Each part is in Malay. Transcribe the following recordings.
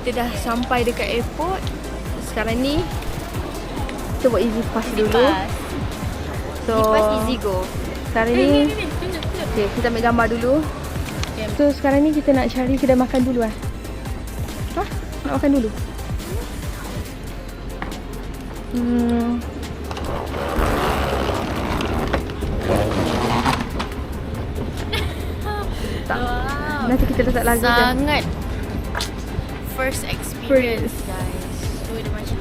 kita dah sampai dekat airport. Sekarang ni kita buat easy pass dulu. So Easy pass, easy go. sekarang ni okay, kita ambil gambar dulu. So sekarang ni kita nak cari kedai makan dulu lah. Hah? Nak makan dulu? Tak. Nanti kita letak lagu je. Sangat first experience guys. So dia macam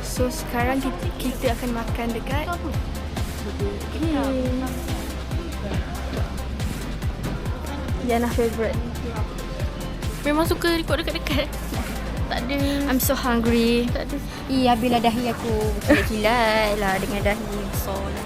So sekarang kita akan makan dekat Yana favourite. memang suka record dekat-dekat. Tak ada. I'm so hungry. Tak ada. Habislah dahi aku kilat-kilat lah dengan dahi besar lah.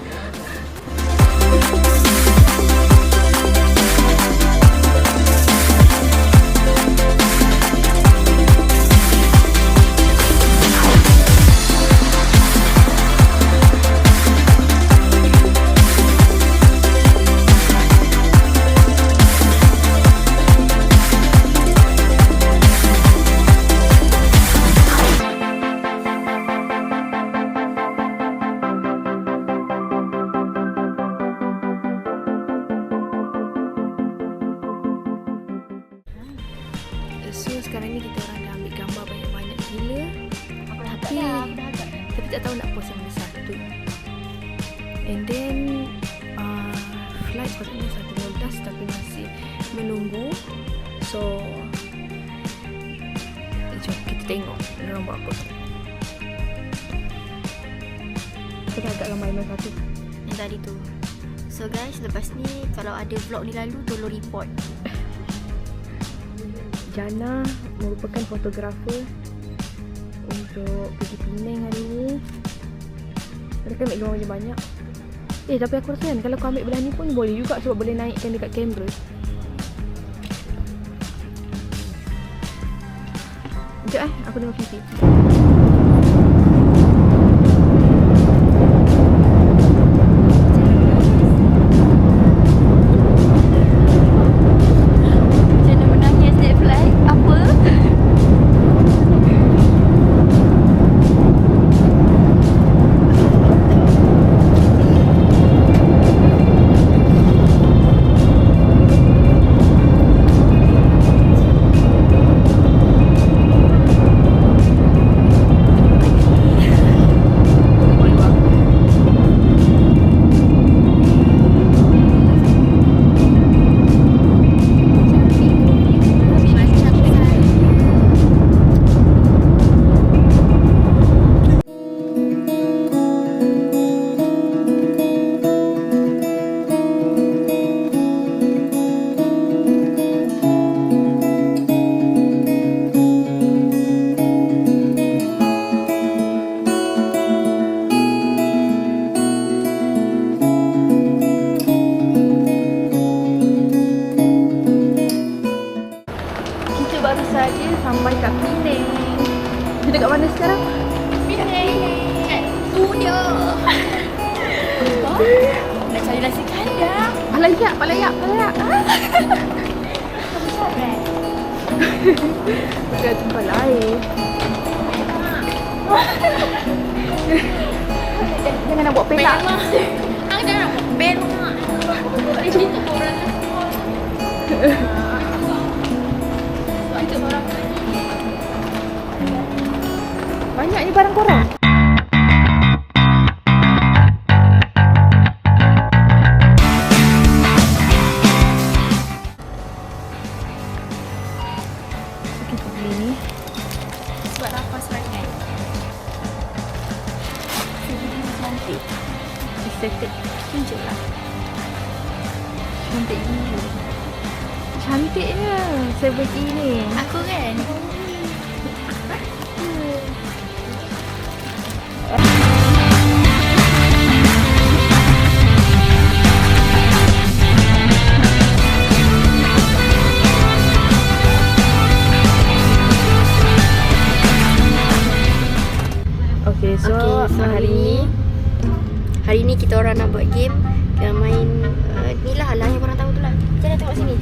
So sekarang ni kita orang dah ambil gambar banyak-banyak gila. Tapi tak tahu nak post yang mana satu. And then flight patutnya 1:15 tapi masih menunggu. So jom kita tengok orang buat apa. Kita agak gambar yang satu Yang tadi tu. So guys, lepas ni kalau ada vlog ni lalu, tolong report. Jana merupakan fotografer untuk pergi Penang hari ni. Mereka ambil gambar macam banyak. Tapi aku rasa kan kalau kau ambil belah ni pun boleh juga sebab boleh naikkan dekat kamera. Sekejap aku tengok TV. Baru saja sampai kat Penang. Kita kat mana sekarang? Penang. Tu dia. Nak cari nasi kandang. Palayak. Kita tempat lain. Jangan nak buat petak. Jangan nak buat petak. Tak cerita pun belakang semua. Banyak ni barang korang. Kita beli ni Sebab lapar sangat. cantik. Aesthetic. Tunjuk lah. Cantik gila. Cantiknya celebrity ni. Aku kan. Okay, so hari Hari ni kita orang nak buat game. Kita main ni lah yang korang tahu tu lah. Kita dah tengok sini.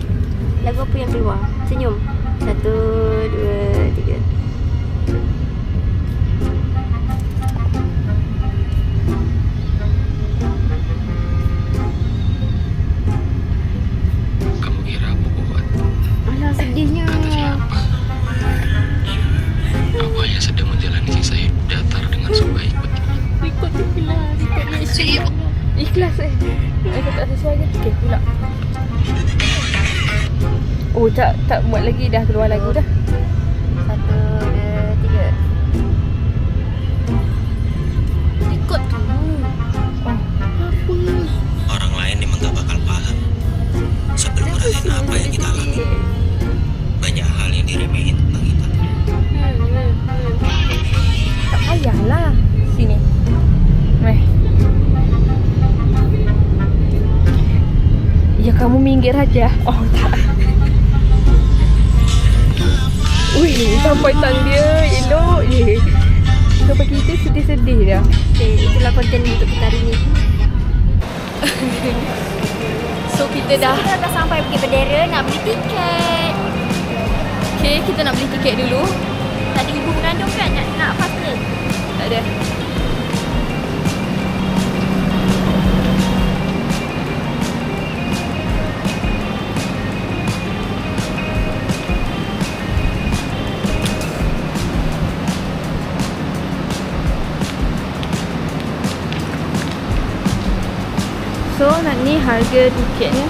Lagu apa yang keluar? Senyum. 1, 2, 3. Kamu kira apa buat? Alah, sedihnya. Kata siapa? Aku hanya sedang menjalani sisa hidup datar dengan sebaik-baiknya. Ikut tu lah. Ikut ni. Ikhlas Aku tak sesuai ke tiket pula. Oh tak muat lagi. Dah keluar lagu dah. 1, 2, 3. Ikut tu. Oh. Apa? Orang lain memang gak bakal paham sebenarnya apa yang kita alami. Banyak hal yang diremehin tentang kita. Tak payahlah. Sini. Ya kamu minggir aja. Oh tak. Wih, sampai tang dia elok je. Sampai kita sedih-sedih dah. Okay, itulah konten untuk kita hari ni. So kita dah Kita dah sampai Bukit Bendera nak beli tiket. Okay, kita nak beli tiket dulu. Tadi ibu mengandung kan nak fast lane. Tak ada. So, nak ni harga tiketnya.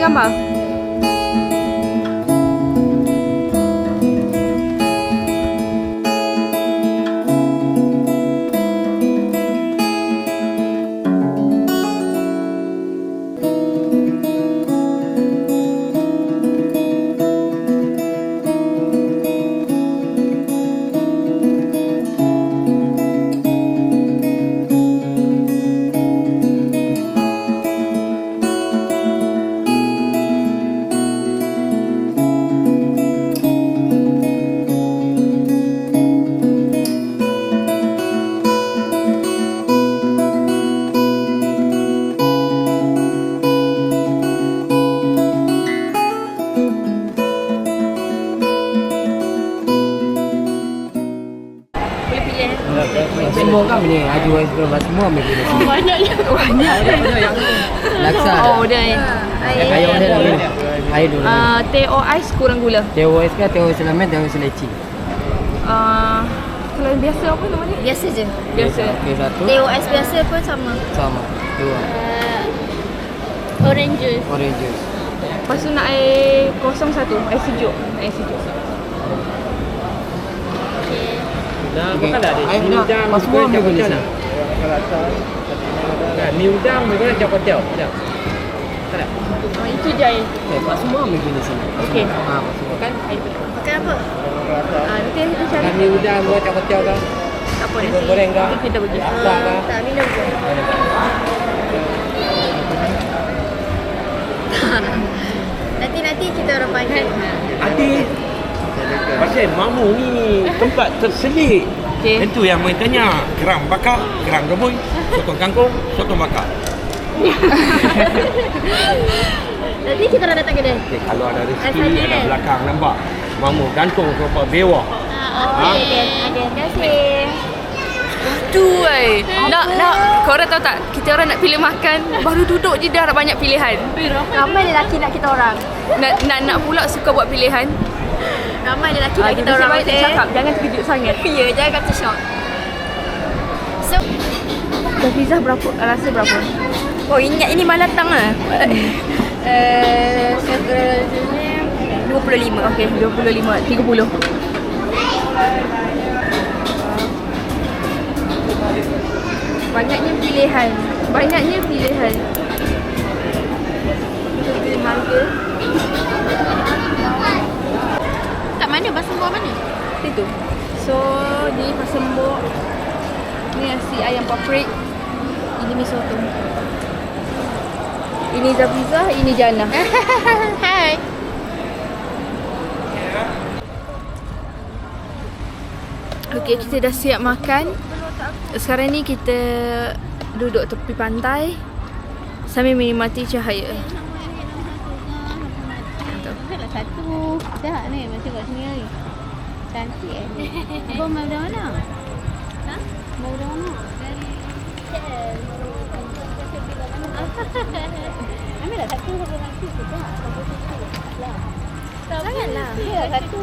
gambar? belakang ni Haji Wais Global semua ambil dari sini. Banyaknya. Laksa. Oh, dia ni. Kayu dia dah ni. Air dulu. Teh o ais kurang gula. Teh Wais ke Teh Wais Selamat, Teh Wais Leci. Kalau yang biasa apa nama dia? Biasa je. Biasa. Okey, satu. TOS biasa pun sama. Sama. Dua. Orange juice. Orange juice. Lepas tu nak air kosong satu. Air sejuk. Air sejuk. Okey. Air nak pas semua ambil dari sini. Mi udang mereka nak cakap hotel. Itu je air. Okey, pas semua ambil dari sini. Okey. Pas semua. Kan? Makan apa? Nanti kita cari. Mi udang mereka cakap hotel kan? Tak apa nanti. Goreng ke? Nanti kita pergi. Tak minum je. Nanti kita orang panggil. Adik. Pasal Mamu ni tempat terselit. Okey. Itu yang main tanya. Kerang bakar, kerang rebus, sotong kangkung, sotong bakar. Nanti kita orang datang kedai. Okay, kalau ada rezeki Asal ada dia. belakang nampak. Mamu gantung sofa bewah. Okey. Terima kasih. Tu korang tahu tak, kita orang nak pilih makan, baru duduk je dah banyak pilihan. Ramai lelaki nak kita orang. Nak pula suka buat pilihan. Ramai lelaki nak kita orang. Baik cakap, jangan terkejut sangat. Ya, jangan kata shock. So, Dah pizza berapa? Rasa berapa? oh ingat ini malam tang lah. 25. Okey, 25, 30. Banyaknya pilihan. Pilih harga. Kat mana? Basembok mana? Itu. So, ni pasembok. Ni nasi ayam paprik. Ini mi soto. Ini Zafiza, ini Jana. Hai. Okey, kita dah siap makan. Sekarang ni kita duduk tepi pantai sambil menikmati cahaya. Satu dah ni macam kat sini lagi. Cantik Abang mau dari mana? Ha? Mau dari mana? Dari ambil lah satu sampai nanti kita. Janganlah. Ya satu.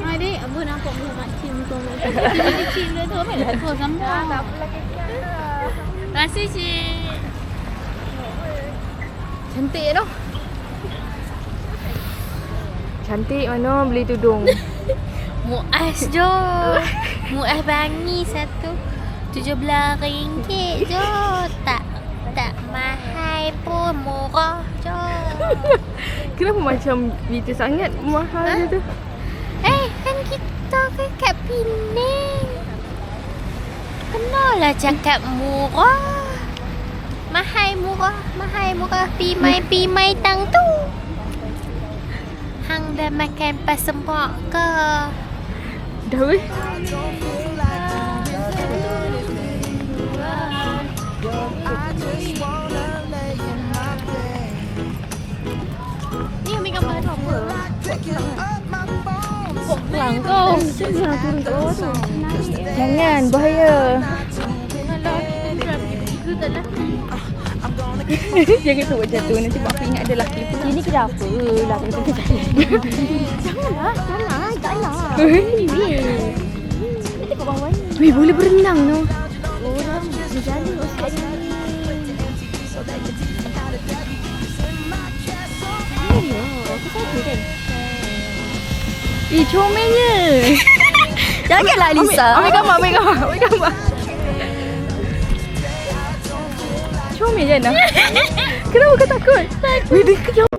Adik, Abu nampak muka makcik muka makcik. Kecil dia tu ambil lah satu sama. Tak apalah kecil. Rasa cik. Cantik tu. Cantik mana beli tudung. Muas je. Muas bangi satu. RM17 je. Tak mahal pun, murah je. Kenapa macam BT sangat mahal dia tu? Kan kita kat Penang. Kenalah cakap murah. Mahal murah. Pimai tang tu. Hang dah makan pasembok ke? Dah weh. Ni ambil gambar tu apa? Pok kelang kau. Jangan turun kat bawah tu. Jangan, bahaya. Jangan tu buat macam tu. Nanti Mak Fi ingat ada lelaki pun. Ini kira apa lah kena pergi cari. Janganlah. Kita kat bawah ni. Weh, boleh berenang tu. Orang berjalan Ustaz ni. Aku sakit kan? Comelnya. Janganlah Lisa. Ambil gambar. Comel je nak. Kenapa kau takut? Weh, dia kejap.